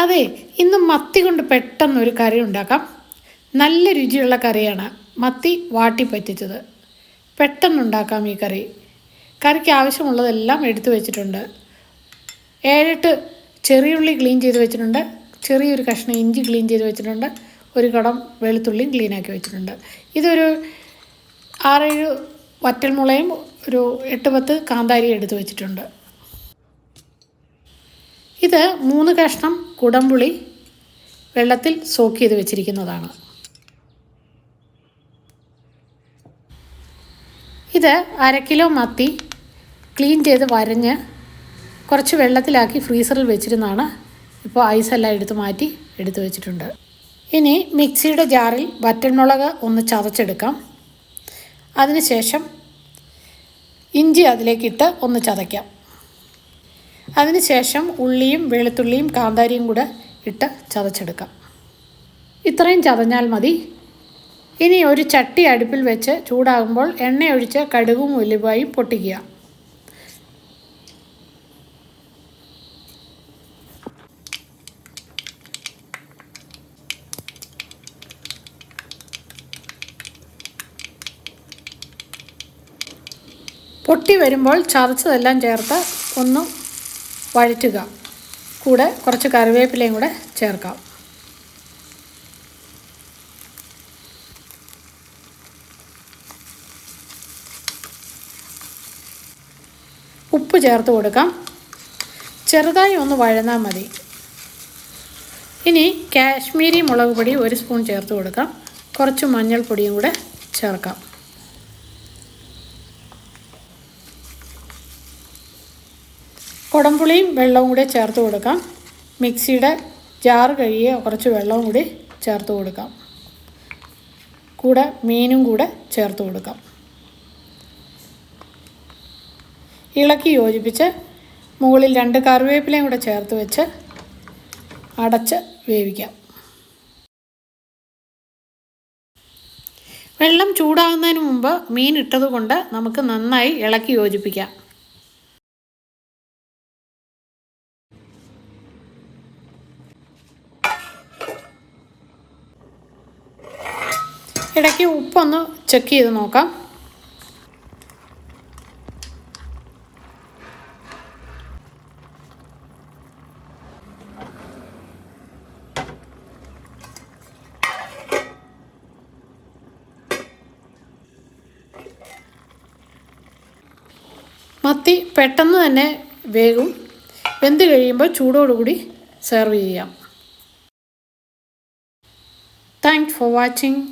അതെ, ഇന്ന് മത്തി കൊണ്ട് പെട്ടെന്നൊരു കറി ഉണ്ടാക്കാം. നല്ല രുചിയുള്ള കറിയാണ് മത്തി വാട്ടി പറ്റിച്ചത്. പെട്ടെന്നുണ്ടാക്കാം ഈ കറി. കറിക്ക് ആവശ്യമുള്ളതെല്ലാം എടുത്തു വെച്ചിട്ടുണ്ട്. 7-8 ചെറിയുള്ളി ക്ലീൻ ചെയ്ത് വെച്ചിട്ടുണ്ട്. ചെറിയൊരു കഷ്ണം ഇഞ്ചി ക്ലീൻ ചെയ്ത് വെച്ചിട്ടുണ്ട്. ഒരു കുടം വെളുത്തുള്ളിയും ക്ലീനാക്കി വെച്ചിട്ടുണ്ട്. ഇതൊരു 6-7 വറ്റൽമുളയും ഒരു 8-10 കാന്താരി എടുത്ത് വെച്ചിട്ടുണ്ട്. ഇത് 3 കഷ്ണം കുടംപുളി വെള്ളത്തിൽ സോക്ക് ചെയ്ത് വെച്ചിരിക്കുന്നതാണ്. ഇത് 1/2 കിലോ മത്തി ക്ലീൻ ചെയ്ത് വരഞ്ഞ് കുറച്ച് വെള്ളത്തിലാക്കി ഫ്രീസറിൽ വെച്ചിരുന്നതാണ്. ഇപ്പോൾ ഐസെല്ലാം എടുത്ത് വെച്ചിട്ടുണ്ട്. ഇനി മിക്സിയുടെ ജാറിൽ വറ്റൽമുളക് ഒന്ന് ചതച്ചെടുക്കാം. അതിനുശേഷം ഇഞ്ചി അതിലേക്കിട്ട് ഒന്ന് ചതയ്ക്കാം. അതിനുശേഷം ഉള്ളിയും വെളുത്തുള്ളിയും കാന്താരിയും കൂടെ ഇട്ട് ചതച്ചെടുക്കാം. ഇത്രയും ചതഞ്ഞാൽ മതി. ഇനി ഒരു ചട്ടി അടുപ്പിൽ വെച്ച് ചൂടാകുമ്പോൾ എണ്ണയൊഴിച്ച് കടുകും ഉലുവയും പൊട്ടിക്കുക. പൊട്ടി വരുമ്പോൾ ചതച്ചതെല്ലാം ചേർത്ത് ഒന്ന് വഴറ്റുക. കൂടെ കുറച്ച് കറിവേപ്പിലയും കൂടെ ചേർക്കാം. ഉപ്പ് ചേർത്ത് കൊടുക്കാം. ചെറുതായി ഒന്ന് വഴന്നാൽ മതി. ഇനി കാശ്മീരി മുളക് പൊടി 1 സ്പൂൺ ചേർത്ത് കൊടുക്കാം. കുറച്ച് മഞ്ഞൾപ്പൊടിയും കൂടെ ചേർക്കാം. കുടംപുളിയും വെള്ളവും കൂടി ചേർത്ത് കൊടുക്കാം. മിക്സിയുടെ ജാർ കഴുകിയ കുറച്ച് വെള്ളവും കൂടി ചേർത്ത് കൊടുക്കാം. കൂടെ മീനും കൂടെ ചേർത്ത് കൊടുക്കാം. ഇളക്കി യോജിപ്പിച്ച് മുകളിൽ 2 കറിവേപ്പിലയും കൂടെ ചേർത്ത് വെച്ച് അടച്ച് വേവിക്കാം. വെള്ളം ചൂടാകുന്നതിന് മുമ്പ് മീൻ ഇട്ടതുകൊണ്ട് നമുക്ക് നന്നായി ഇളക്കി യോജിപ്പിക്കാം. ഇടയ്ക്ക് ഉപ്പൊന്ന് ചെക്ക് ചെയ്ത് നോക്കാം. മത്തി പെട്ടെന്ന് തന്നെ വേകും. വെന്ത് കഴിയുമ്പോൾ ചൂടോടുകൂടി സെർവ് ചെയ്യാം. Thanks for watching.